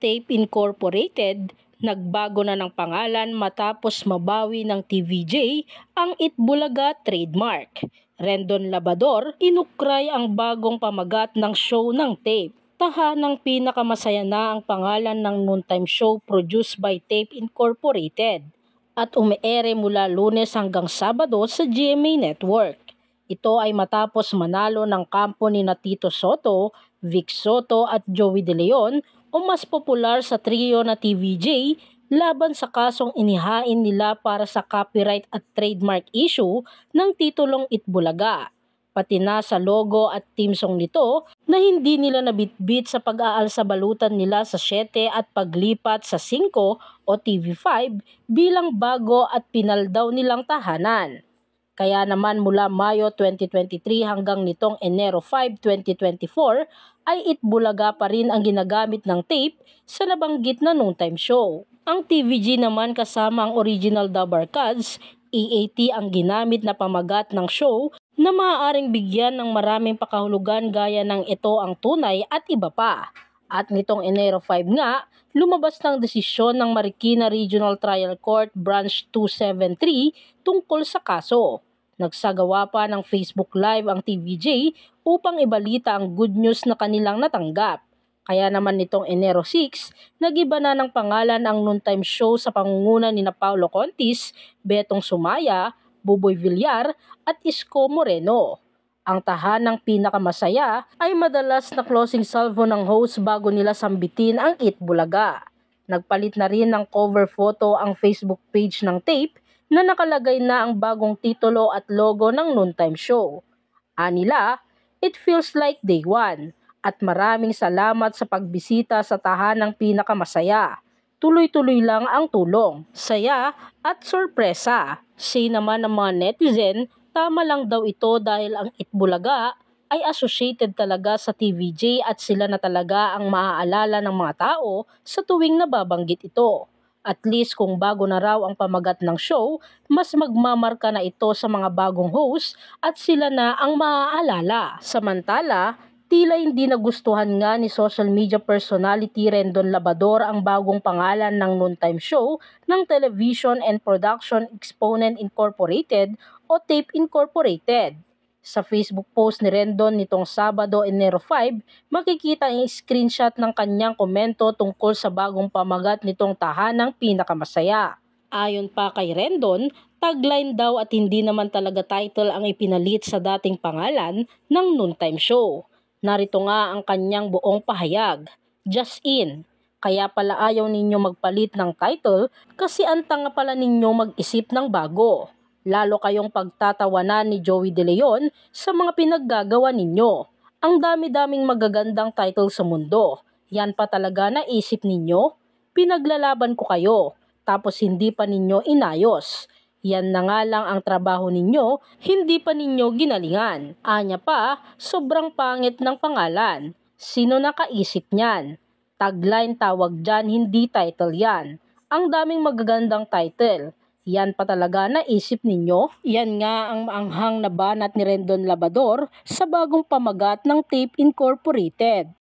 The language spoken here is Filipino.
Tape Incorporated, nagbago na ng pangalan matapos mabawi ng TVJ ang Itbulaga trademark. Rendon Labador, inukray ang bagong pamagat ng show ng Tape. Tahanang pinakamasaya na ang pangalan ng noontime show produced by Tape Incorporated at umeere mula Lunes hanggang Sabado sa GMA Network. Ito ay matapos manalo ng kampo ni Tito Sotto, Vic Sotto at Joey De Leon o mas popular sa trio na TVJ laban sa kasong inihain nila para sa copyright at trademark issue ng titulong Itbulaga. Pati na sa logo at theme song nito na hindi nila nabitbit sa pag-aalsabalutan nila sa 7 at paglipat sa 5 o TV5 bilang bago at pinaldaw nilang tahanan. Kaya naman mula Mayo 2023 hanggang nitong Enero 5, 2024 ay Itbulaga pa rin ang ginagamit ng Tape sa nabanggit na noontime show. Ang TVG naman kasama ang original dub arcades, EAT ang ginamit na pamagat ng show na maaaring bigyan ng maraming pakahulugan gaya ng Ito ang Tunay at iba pa. At nitong Enero 5 nga, lumabas ng desisyon ng Marikina Regional Trial Court Branch 273 tungkol sa kaso. Nagsagawa pa ng Facebook Live ang TVJ upang ibalita ang good news na kanilang natanggap. Kaya naman nitong Enero 6, nagiba na ng pangalan ang noontime show sa pangunguna ni Paulo Contis, Betong Sumaya, Buboy Villar at Isko Moreno. Ang tahanang pinakamasaya ay madalas na closing salvo ng host bago nila sambitin ang Itbulaga. Nagpalit na rin ng cover photo ang Facebook page ng Tape na nakalagay na ang bagong titulo at logo ng noontime show. Anila, it feels like day one at maraming salamat sa pagbisita sa tahanang pinakamasaya. Tuloy-tuloy lang ang tulong, saya at sorpresa. Say naman ng mga netizen, tama lang daw ito dahil ang Itbulaga ay associated talaga sa TVJ at sila na talaga ang maaalala ng mga tao sa tuwing nababanggit ito. At least kung bago na raw ang pamagat ng show, mas magmamarka na ito sa mga bagong host at sila na ang maaalala. Samantala, tila hindi nagustuhan nga ni social media personality Rendon Labador ang bagong pangalan ng noontime show ng Television and Production Exponent Incorporated o Tape Incorporated. Sa Facebook post ni Rendon nitong Sabado, Enero 5, makikita ang screenshot ng kanyang komento tungkol sa bagong pamagat nitong tahanang pinakamasaya. Ayon pa kay Rendon, tagline daw at hindi naman talaga title ang ipinalit sa dating pangalan ng noontime show. Narito nga ang kanyang buong pahayag. Just in. Kaya pala ayaw ninyo magpalit ng title kasi ang tanga pala ninyo mag-isip ng bago. Lalo kayong pagtatawanan ni Joey De Leon sa mga pinaggagawa ninyo. Ang dami-daming magagandang title sa mundo. Yan pa talaga naisip ninyo? Pinaglalaban ko kayo, tapos hindi pa ninyo inayos. Yan na nga lang ang trabaho ninyo, hindi pa ninyo ginalingan. Anya pa, sobrang pangit ng pangalan. Sino nakaisip niyan? Tagline tawag dyan, hindi title yan. Ang daming magagandang title. Yan pa talaga naisip ninyo? Yan nga ang maanghang na banat ni Rendon Labador sa bagong pamagat ng Tape Incorporated.